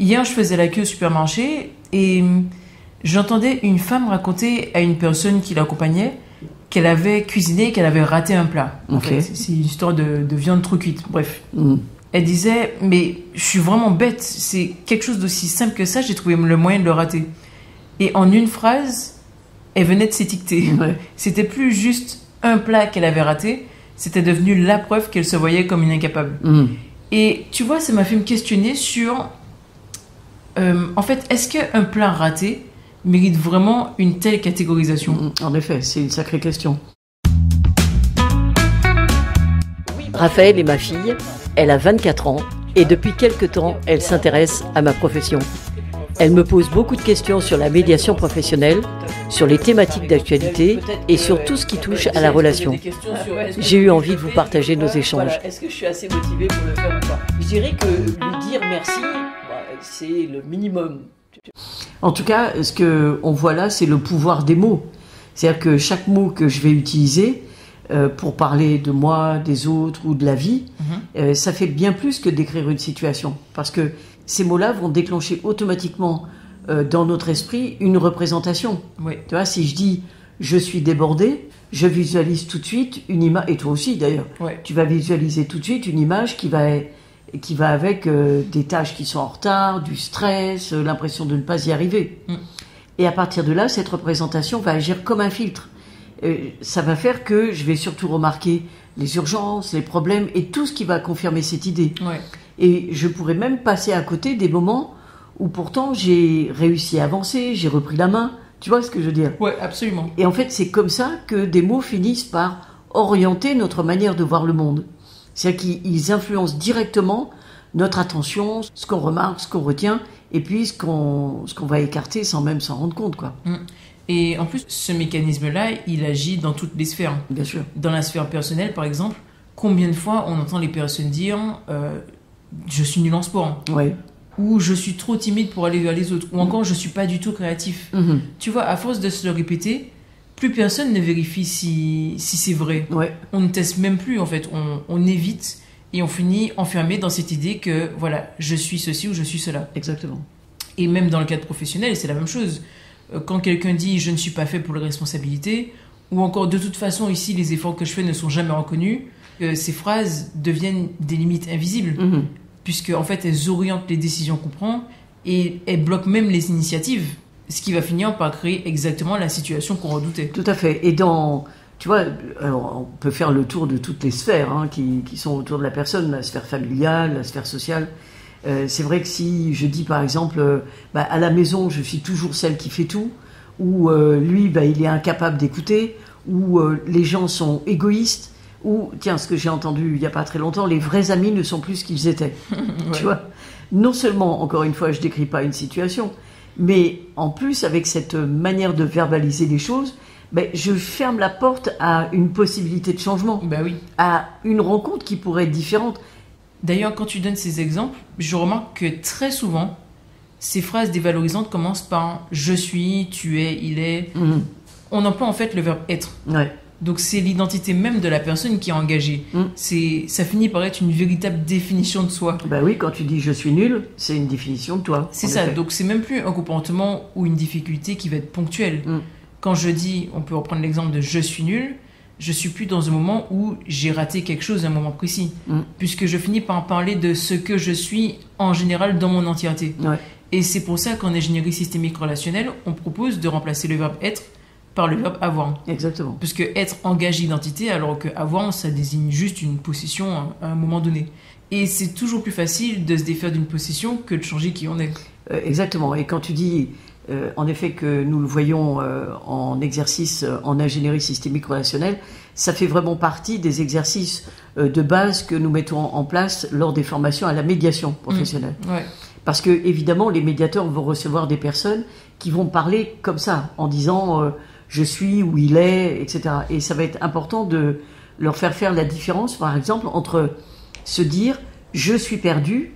Hier, je faisais la queue au supermarché et j'entendais une femme raconter à une personne qui l'accompagnait qu'elle avait cuisiné, qu'elle avait raté un plat. En fait, c'est une histoire de viande trop cuite. Bref. Elle disait, mais je suis vraiment bête. C'est quelque chose d'aussi simple que ça. J'ai trouvé le moyen de le rater. Et en une phrase, elle venait de s'étiqueter. C'était plus juste un plat qu'elle avait raté. C'était devenu la preuve qu'elle se voyait comme une incapable. Et tu vois, ça m'a fait me questionner sur... en fait, est-ce qu'un plat raté mérite vraiment une telle catégorisation? En effet, c'est une sacrée question. Raphaël est ma fille, elle a 24 ans et depuis quelque temps, elle s'intéresse à ma profession. Elle me pose beaucoup de questions sur la médiation professionnelle, sur les thématiques d'actualité et sur tout ce qui touche à la relation. J'ai eu envie de vous partager nos échanges. Voilà. Est-ce que je suis assez motivée pour le faire ou pas? Je dirais que lui dire merci, c'est le minimum. En tout cas, ce qu'on voit là, c'est le pouvoir des mots. C'est-à-dire que chaque mot que je vais utiliser pour parler de moi, des autres ou de la vie, ça fait bien plus que décrire une situation. Parce que ces mots-là vont déclencher automatiquement dans notre esprit une représentation. Tu vois, si je dis « je suis débordé », je visualise tout de suite une image, et toi aussi d'ailleurs, tu vas visualiser tout de suite une image qui va avec des tâches qui sont en retard, du stress, l'impression de ne pas y arriver. Et à partir de là, cette représentation va agir comme un filtre. Ça va faire que je vais surtout remarquer les urgences, les problèmes et tout ce qui va confirmer cette idée. Et je pourrais même passer à côté des moments où pourtant j'ai réussi à avancer, j'ai repris la main. Tu vois ce que je veux dire? Oui, absolument. Et en fait, c'est comme ça que des mots finissent par orienter notre manière de voir le monde. C'est-à-dire qu'ils influencent directement notre attention, ce qu'on remarque, ce qu'on retient, et puis ce qu'on va écarter sans même s'en rendre compte, quoi. Et en plus, ce mécanisme-là, il agit dans toutes les sphères. Bien sûr. Dans la sphère personnelle, par exemple, combien de fois on entend les personnes dire je suis nul en sport. Ou je suis trop timide pour aller vers les autres. Ou encore, je suis pas du tout créatif. Tu vois, à force de se le répéter, plus personne ne vérifie si c'est vrai. On ne teste même plus, en fait. On évite et on finit enfermé dans cette idée que, voilà, je suis ceci ou je suis cela. Exactement. Et même dans le cadre professionnel, c'est la même chose. Quand quelqu'un dit « je ne suis pas fait pour les responsabilités » ou encore « de toute façon, ici, les efforts que je fais ne sont jamais reconnus », ces phrases deviennent des limites invisibles, puisque en fait, elles orientent les décisions qu'on prend et elles bloquent même les initiatives, ce qui va finir par créer exactement la situation qu'on redoutait. Tout à fait. Et tu vois, alors on peut faire le tour de toutes les sphères qui sont autour de la personne, la sphère familiale, la sphère sociale. C'est vrai que si je dis par exemple, à la maison, je suis toujours celle qui fait tout, ou lui, il est incapable d'écouter, ou les gens sont égoïstes, ou, tiens, ce que j'ai entendu il n'y a pas très longtemps, les vrais amis ne sont plus ce qu'ils étaient. Tu vois, non seulement, encore une fois, je ne décris pas une situation, mais en plus, avec cette manière de verbaliser les choses, je ferme la porte à une possibilité de changement, à une rencontre qui pourrait être différente. D'ailleurs, quand tu donnes ces exemples, je remarque que très souvent, ces phrases dévalorisantes commencent par « je suis »,« tu es »,« il est ». On emploie en fait le verbe « être ». Donc c'est l'identité même de la personne qui est engagée. Ça finit par être une véritable définition de soi. Oui, quand tu dis « je suis nul », c'est une définition de toi. C'est ça, donc c'est même plus un comportement ou une difficulté qui va être ponctuelle. Quand je dis, on peut reprendre l'exemple de « je suis nul », je suis plus dans un moment où j'ai raté quelque chose à un moment précis, puisque je finis par parler de ce que je suis en général dans mon entièreté. Et c'est pour ça qu'en ingénierie systémique relationnelle, on propose de remplacer le verbe être par le verbe avoir. Exactement. Puisque être engage l'identité, alors que avoir, ça désigne juste une possession à un moment donné. Et c'est toujours plus facile de se défaire d'une possession que de changer qui on est. Exactement. Et quand tu dis en effet que nous le voyons en exercice en ingénierie systémique relationnelle, ça fait vraiment partie des exercices de base que nous mettons en place lors des formations à la médiation professionnelle. Parce que évidemment, les médiateurs vont recevoir des personnes qui vont parler comme ça, en disant je suis ou il est, etc. Et ça va être important de leur faire la différence, par exemple, entre se dire je suis perdu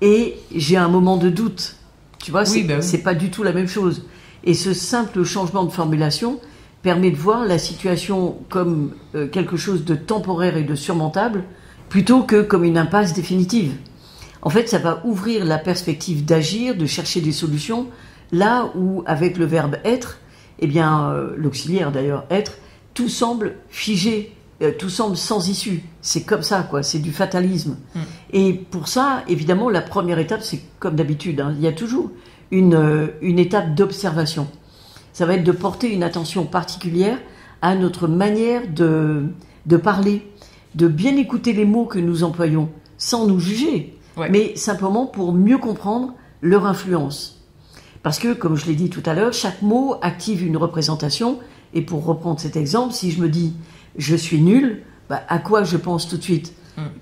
et j'ai un moment de doute. Tu vois, c'est pas du tout la même chose. Et ce simple changement de formulation permet de voir la situation comme quelque chose de temporaire et de surmontable, plutôt que comme une impasse définitive. En fait, ça va ouvrir la perspective d'agir, de chercher des solutions, là où, avec le verbe être, eh bien, l'auxiliaire d'ailleurs, être, tout semble figé, tout semble sans issue. C'est comme ça, quoi. C'est du fatalisme. Et pour ça, évidemment, la première étape, c'est comme d'habitude, hein, il y a toujours une étape d'observation. Ça va être de porter une attention particulière à notre manière de parler, de bien écouter les mots que nous employons, sans nous juger, mais simplement pour mieux comprendre leur influence. Parce que, comme je l'ai dit tout à l'heure, chaque mot active une représentation. Et pour reprendre cet exemple, si je me dis « je suis nul », à quoi je pense tout de suite ?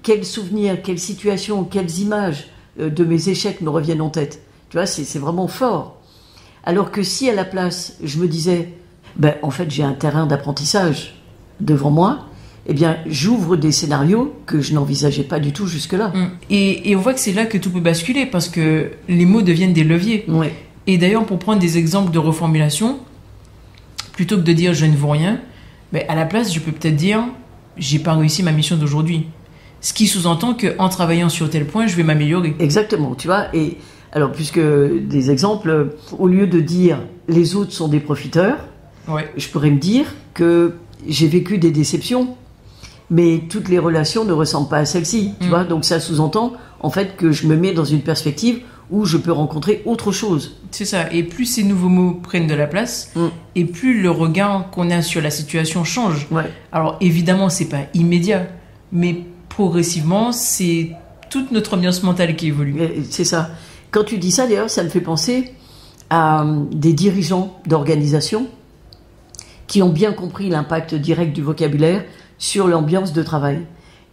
Quels souvenirs, quelles situations, quelles images de mes échecs me reviennent en tête ? Tu vois, c'est vraiment fort. Alors que si à la place, je me disais « en fait, j'ai un terrain d'apprentissage devant moi », eh bien, j'ouvre des scénarios que je n'envisageais pas du tout jusque-là. Et on voit que c'est là que tout peut basculer, parce que les mots deviennent des leviers. Ouais. Et d'ailleurs, pour prendre des exemples de reformulation, plutôt que de dire « je ne vaux rien », à la place, je peux peut-être dire « j'ai pas réussi ma mission d'aujourd'hui ». Ce qui sous-entend qu'en travaillant sur tel point, je vais m'améliorer. Exactement, tu vois. Et alors, puisque des exemples, au lieu de dire « les autres sont des profiteurs », je pourrais me dire que j'ai vécu des déceptions, mais toutes les relations ne ressemblent pas à celle-ci, tu vois. Donc ça sous-entend, en fait, que je me mets dans une perspective où je peux rencontrer autre chose. C'est ça. Et plus ces nouveaux mots prennent de la place, et plus le regard qu'on a sur la situation change. Alors évidemment, c'est pas immédiat, mais progressivement, c'est toute notre ambiance mentale qui évolue. C'est ça. Quand tu dis ça, d'ailleurs, ça me fait penser à des dirigeants d'organisations qui ont bien compris l'impact direct du vocabulaire sur l'ambiance de travail.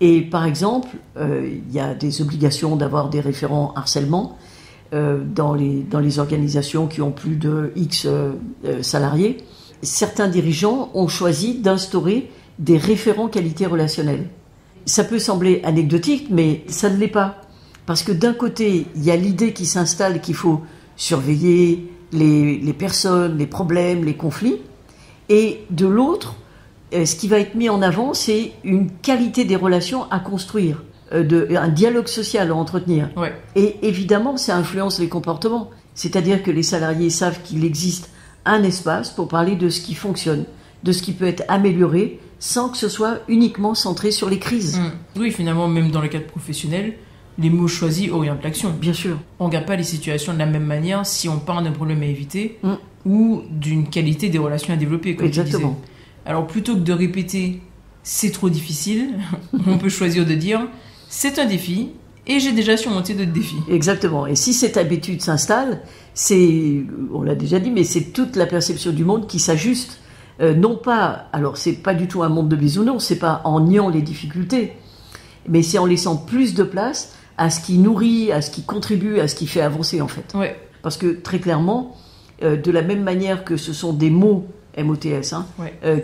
Et par exemple, il y a des obligations d'avoir des référents harcèlement dans les organisations qui ont plus de X salariés. Certains dirigeants ont choisi d'instaurer des référents qualité relationnelle. Ça peut sembler anecdotique, mais ça ne l'est pas. Parce que d'un côté, il y a l'idée qui s'installe qu'il faut surveiller les personnes, les problèmes, les conflits. Et de l'autre, ce qui va être mis en avant, c'est une qualité des relations à construire, un dialogue social à entretenir. Et évidemment, ça influence les comportements. C'est-à-dire que les salariés savent qu'il existe un espace pour parler de ce qui fonctionne, de ce qui peut être amélioré, sans que ce soit uniquement centré sur les crises. Oui, finalement, même dans le cadre professionnel, les mots choisis orientent l'action. Bien sûr. On ne regarde pas les situations de la même manière si on parle d'un problème à éviter ou d'une qualité des relations à développer, comme tu disais. Alors, plutôt que de répéter « c'est trop difficile », on peut choisir de dire « c'est un défi et j'ai déjà surmonté d'autres défis ». Exactement. Et si cette habitude s'installe, on l'a déjà dit, mais c'est toute la perception du monde qui s'ajuste. Non pas, alors c'est pas du tout un monde de bisounours, c'est pas en niant les difficultés, mais c'est en laissant plus de place à ce qui nourrit, à ce qui contribue, à ce qui fait avancer en fait. Parce que très clairement, de la même manière que ce sont des mots MOTS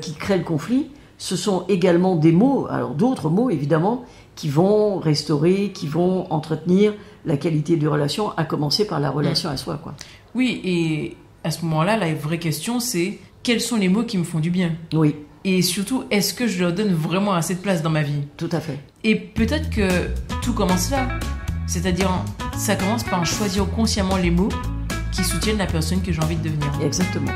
qui créent le conflit, ce sont également des mots, alors d'autres mots évidemment, qui vont restaurer, qui vont entretenir la qualité des relations, à commencer par la relation à soi, quoi. Oui, et à ce moment-là, la vraie question c'est quels sont les mots qui me font du bien ? Oui. Et surtout, est-ce que je leur donne vraiment assez de place dans ma vie ? Tout à fait. Et peut-être que tout commence là. C'est-à-dire, ça commence par choisir consciemment les mots qui soutiennent la personne que j'ai envie de devenir. Exactement.